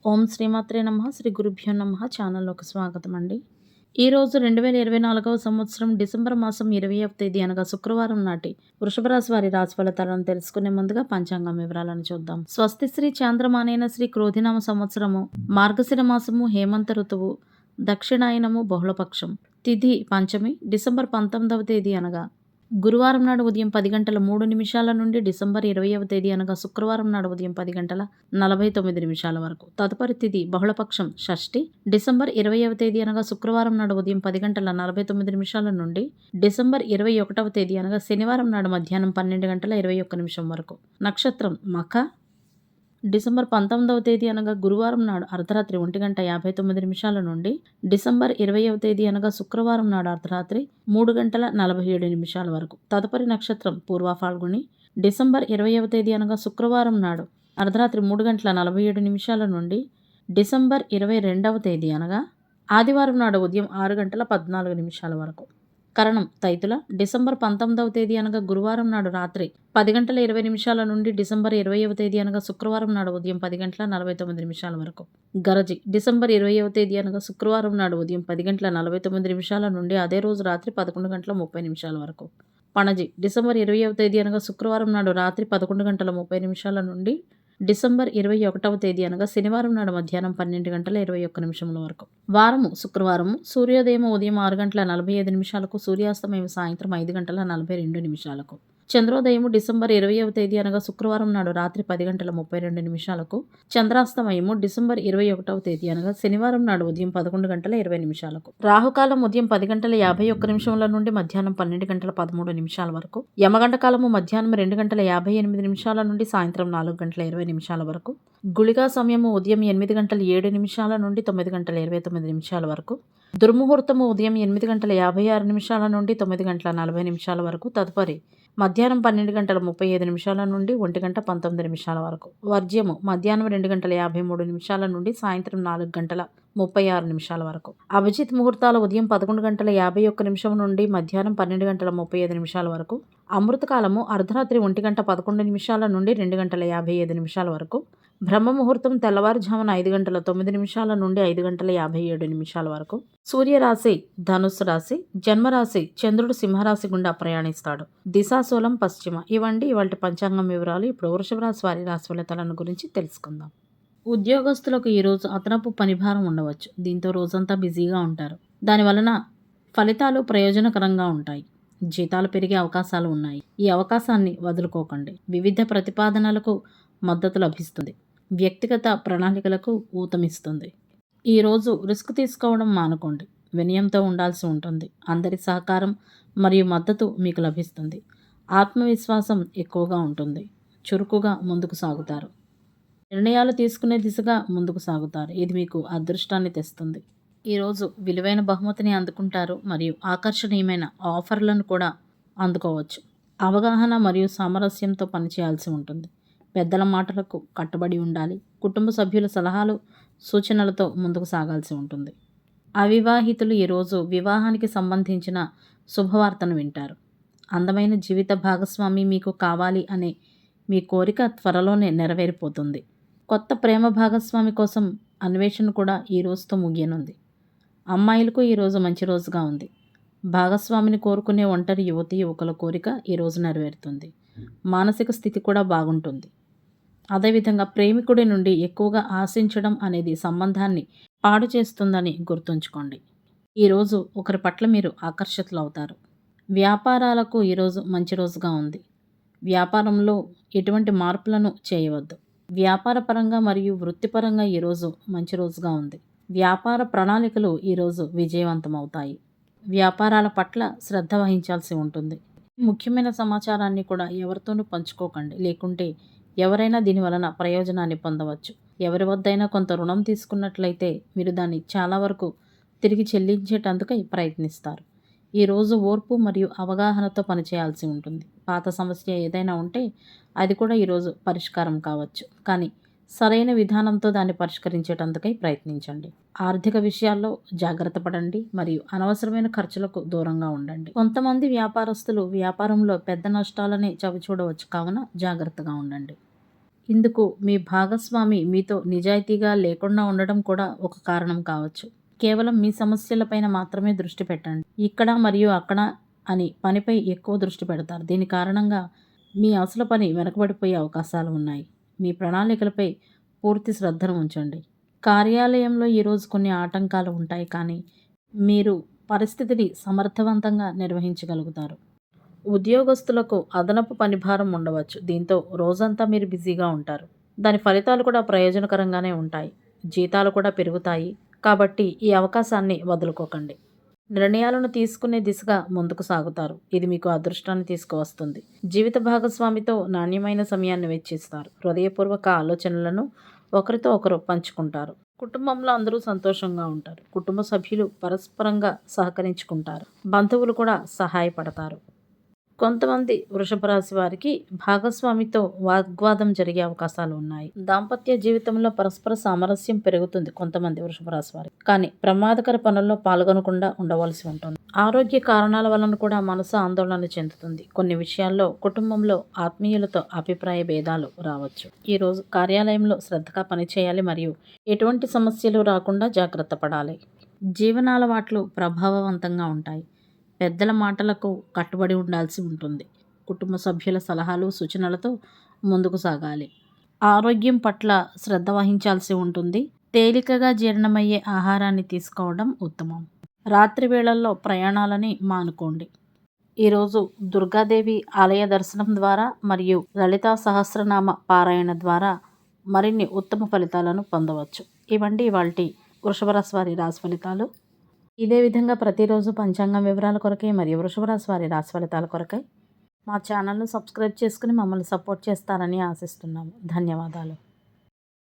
ఓం శ్రీమాత్రే నమః శ్రీ గురుభ్యో నమః ఛానల్లోకి స్వాగతం అండి. ఈరోజు 2024వ సంవత్సరం డిసెంబర్ మాసం 20వ తేదీ అనగా శుక్రవారం నాటి వృషభ రాశి వారి రాశి ఫలితాలను తెలుసుకునే ముందుగా పంచాంగం వివరాలను చూద్దాం. స్వస్తి శ్రీ చాంద్రమానేన శ్రీ క్రోధినామ సంవత్సరము మార్గశిర మాసము హేమంత ఋతువు దక్షిణాయనము బహుళపక్షం తిథి పంచమి డిసెంబర్ 19వ తేదీ అనగా గురువారం నాడు ఉదయం 10:03 నుండి డిసెంబర్ 20వ తేదీ అనగా శుక్రవారం నాడు ఉదయం 10:49 వరకు. తదుపరి తిథి బహుళపక్షం షష్ఠి డిసెంబర్ 20వ తేదీ అనగా శుక్రవారం నాడు ఉదయం 10:49 నుండి డిసెంబర్ 21వ తేదీ అనగా శనివారం నాడు మధ్యాహ్నం 12:21 వరకు. నక్షత్రం మఖ డిసెంబర్ 19వ తేదీ అనగా గురువారం నాడు అర్ధరాత్రి 1:59 నుండి డిసెంబర్ 20వ తేదీ అనగా శుక్రవారం నాడు అర్ధరాత్రి 3:47 వరకు. తదుపరి నక్షత్రం పూర్వ ఫాల్గుని డిసెంబర్ 20వ తేదీ అనగా శుక్రవారం నాడు అర్ధరాత్రి 3:47 నుండి డిసెంబర్ 22వ తేదీ అనగా ఆదివారం నాడు ఉదయం 6:14 వరకు. కరణం తైతుల డిసెంబర్ 19వ తేదీ అనగా గురువారం నాడు రాత్రి 10:20 నుండి డిసెంబర్ 20వ తేదీ అనగా శుక్రవారం నాడు ఉదయం 10:49 వరకు. గరజి డిసెంబర్ 20వ తేదీ అనగా శుక్రవారం నాడు ఉదయం 10:49 నుండి అదే రోజు రాత్రి 11:30 వరకు. పణజి డిసెంబర్ 20వ తేదీ అనగా శుక్రవారం నాడు రాత్రి 11:30 నుండి డిసెంబర్ 21వ తేదీ అనగా శనివారం నాడు మధ్యాహ్నం 12:21 వరకు. వారము శుక్రవారము సూర్యోదయం ఉదయం 6:45 సూర్యాస్తమయం సాయంత్రం 5:42. చంద్రోదయము డిసెంబర్ 20వ తేదీ అనగా శుక్రవారం నాడు రాత్రి 10:32 చంద్రాస్తమయము డిసెంబర్ 21వ తేదీ అనగా శనివారం నాడు ఉదయం 11:20 రాహుకాలం ఉదయం 10:51 నుండి మధ్యాహ్నం 12:13 వరకు. యమగంట కాలము మధ్యాహ్నం 2:58 నుండి సాయంత్రం 4:20 వరకు. గుళికా సమయము ఉదయం 8:07 నుండి 9:29 వరకు. దుర్ముహూర్తము ఉదయం 8:56 నుండి 9:40 వరకు. తదుపరి మధ్యాహ్నం 12:35 నుండి 1:19 వరకు. వర్జ్యము మధ్యాహ్నం 2:53 నుండి సాయంత్రం 4:36 వరకు. అభిజిత్ ముహూర్తాలు ఉదయం 11:51 నుండి మధ్యాహ్నం 12:35 వరకు. అమృతకాలము అర్ధరాత్రి 1:11 నుండి 2:57 వరకు. బ్రహ్మ ముహూర్తం తెల్లవారుజామున 5:09 నుండి 5:57 వరకు. సూర్యరాశి ధనుస్సు రాశి, జన్మరాశి చంద్రుడు సింహరాశి గుండా ప్రయాణిస్తాడు. దిశాశూలం పశ్చిమ. ఇవండి ఇవాళ పంచాంగం వివరాలు. ఇప్పుడు వృషభ రాశి వారి రాశి ఫలితాలను గురించి తెలుసుకుందాం. ఉద్యోగస్తులకు ఈరోజు అదనపు పనిభారం ఉండవచ్చు. దీంతో రోజంతా బిజీగా ఉంటారు. దానివలన ఫలితాలు ప్రయోజనకరంగా ఉంటాయి. జీతాలు పెరిగే అవకాశాలు ఉన్నాయి. ఈ అవకాశాన్ని వదులుకోకండి. వివిధ ప్రతిపాదనలకు మద్దతు లభిస్తుంది. వ్యక్తిగత ప్రణాళికలకు ఊతమిస్తుంది. ఈరోజు రిస్క్ తీసుకోవడం మానుకోండి. వినయంతో ఉండాల్సి ఉంటుంది. అందరి సహకారం మరియు మద్దతు మీకు లభిస్తుంది. ఆత్మవిశ్వాసం ఎక్కువగా ఉంటుంది. చురుకుగా ముందుకు సాగుతారు. నిర్ణయాలు తీసుకునే దిశగా ముందుకు సాగుతారు. ఇది మీకు అదృష్టాన్ని తెస్తుంది. ఈరోజు విలువైన బహుమతిని అందుకుంటారు మరియు ఆకర్షణీయమైన ఆఫర్లను కూడా అందుకోవచ్చు. అవగాహన మరియు సామరస్యంతో పనిచేయాల్సి ఉంటుంది. పెద్దల మాటలకు కట్టుబడి ఉండాలి. కుటుంబ సభ్యుల సలహాలు సూచనలతో ముందుకు సాగాల్సి ఉంటుంది. అవివాహితులు ఈరోజు వివాహానికి సంబంధించిన శుభవార్తను వింటారు. అందమైన జీవిత భాగస్వామి మీకు కావాలి అనే మీ కోరిక త్వరలోనే నెరవేరిపోతుంది. కొత్త ప్రేమ భాగస్వామి కోసం అన్వేషణ కూడా ఈ రోజుతో ముగియనుంది. అమ్మాయిలకు ఈరోజు మంచి రోజుగా ఉంది. భాగస్వామిని కోరుకునే ఒంటరి యువతీ యువకుల కోరిక ఈరోజు నెరవేరుతుంది. మానసిక స్థితి కూడా బాగుంటుంది. అదేవిధంగా ప్రేమికుడి నుండి ఎక్కువగా ఆశించడం అనేది సంబంధాన్ని పాడు చేస్తుందని గుర్తుంచుకోండి. ఈరోజు ఒకరి పట్ల మీరు ఆకర్షితులవుతారు. వ్యాపారాలకు ఈరోజు మంచి రోజుగా ఉంది. వ్యాపారంలో ఎటువంటి మార్పులను చేయవద్దు. వ్యాపారపరంగా మరియు వృత్తిపరంగా ఈరోజు మంచి రోజుగా ఉంది. వ్యాపార ప్రణాళికలు ఈరోజు విజయవంతమవుతాయి. వ్యాపారాల పట్ల శ్రద్ధ వహించాల్సి ఉంటుంది. ముఖ్యమైన సమాచారాన్ని కూడా ఎవరితోనూ పంచుకోకండి. లేకుంటే ఎవరైనా దీని వలన ప్రయోజనాన్ని పొందవచ్చు. ఎవరి వద్దైనా కొంత రుణం తీసుకున్నట్లయితే మీరు దాన్ని చాలా వరకు తిరిగి చెల్లించేటందుకై ప్రయత్నిస్తారు. ఈరోజు ఓర్పు మరియు అవగాహనతో పనిచేయాల్సి ఉంటుంది. పాత సమస్య ఏదైనా ఉంటే అది కూడా ఈరోజు పరిష్కారం కావచ్చు. కానీ సరైన విధానంతో దాన్ని పరిష్కరించేటందుకై ప్రయత్నించండి. ఆర్థిక విషయాల్లో జాగ్రత్త పడండి మరియు అనవసరమైన ఖర్చులకు దూరంగా ఉండండి. కొంతమంది వ్యాపారస్తులు వ్యాపారంలో పెద్ద నష్టాలనే చవిచూడవచ్చు. కావున జాగ్రత్తగా ఉండండి. ఇందుకు మీ భాగస్వామి మీతో నిజాయితీగా లేకుండా ఉండడం కూడా ఒక కారణం కావచ్చు. కేవలం మీ సమస్యలపైన మాత్రమే దృష్టి పెట్టండి. ఇక్కడ మరియు అక్కడ అని పనిపై ఎక్కువ దృష్టి పెడతారు. దీని కారణంగా మీ అసలు పని వెనకబడిపోయే అవకాశాలు ఉన్నాయి. మీ ప్రణాళికలపై పూర్తి శ్రద్ధను ఉంచండి. కార్యాలయంలో ఈరోజు కొన్ని ఆటంకాలు ఉంటాయి, కానీ మీరు పరిస్థితిని సమర్థవంతంగా నిర్వహించగలుగుతారు. ఉద్యోగస్తులకు అదనపు పనిభారం ఉండవచ్చు. దీంతో రోజంతా మీరు బిజీగా ఉంటారు. దాని ఫలితాలు కూడా ప్రయోజనకరంగానే ఉంటాయి. జీతాలు కూడా పెరుగుతాయి. కాబట్టి ఈ అవకాశాన్ని వదులుకోకండి. నిర్ణయాలను తీసుకునే దిశగా ముందుకు సాగుతారు. ఇది మీకు అదృష్టాన్ని తీసుకువస్తుంది. జీవిత భాగస్వామితో నాణ్యమైన సమయాన్ని వెచ్చిస్తారు. హృదయపూర్వక ఆలోచనలను ఒకరితో ఒకరు పంచుకుంటారు. కుటుంబంలో అందరూ సంతోషంగా ఉంటారు. కుటుంబ సభ్యులు పరస్పరంగా సహకరించుకుంటారు. బంధువులు కూడా సహాయపడతారు. కొంతమంది వృషభ రాశి వారికి భాగస్వామితో వాగ్వాదం జరిగే అవకాశాలు ఉన్నాయి. దాంపత్య జీవితంలో పరస్పర సామరస్యం పెరుగుతుంది కొంతమంది వృషభ రాశి వారికి, కానీ ప్రమాదకర పనుల్లో పాల్గొనకుండా ఉండవలసి ఉంటుంది. ఆరోగ్య కారణాల వలన కూడా మనసు ఆందోళన చెందుతుంది. కొన్ని విషయాల్లో కుటుంబంలో ఆత్మీయులతో అభిప్రాయ భేదాలు రావచ్చు. ఈ రోజు కార్యాలయంలో శ్రద్ధగా పనిచేయాలి మరియు ఎటువంటి సమస్యలు రాకుండా జాగ్రత్త పడాలి. జీవనాలవాట్లు ప్రభావవంతంగా ఉంటాయి. పెద్దల మాటలకు కట్టుబడి ఉండాల్సి ఉంటుంది. కుటుంబ సభ్యుల సలహాలు సూచనలతో ముందుకు సాగాలి. ఆరోగ్యం పట్ల శ్రద్ధ వహించాల్సి ఉంటుంది. తేలికగా జీర్ణమయ్యే ఆహారాన్ని తీసుకోవడం ఉత్తమం. రాత్రి వేళల్లో ప్రయాణాలని మానుకోండి. ఈరోజు దుర్గాదేవి ఆలయ దర్శనం ద్వారా మరియు లలితా సహస్రనామ పారాయణ ద్వారా మరిన్ని ఉత్తమ ఫలితాలను పొందవచ్చు. ఇవండి ఇవాల్టి వృషభ రాశి వారి రాశి ఫలితాలు. ఇదే విధంగా ప్రతిరోజు పంచాంగం వివరాల కొరకై మరియు వృషభ రాశి వారి రాశి ఫలితాల కొరకై మా ఛానల్ను సబ్స్క్రైబ్ చేసుకుని మమ్మల్ని సపోర్ట్ చేస్తారని ఆశిస్తున్నాము. ధన్యవాదాలు.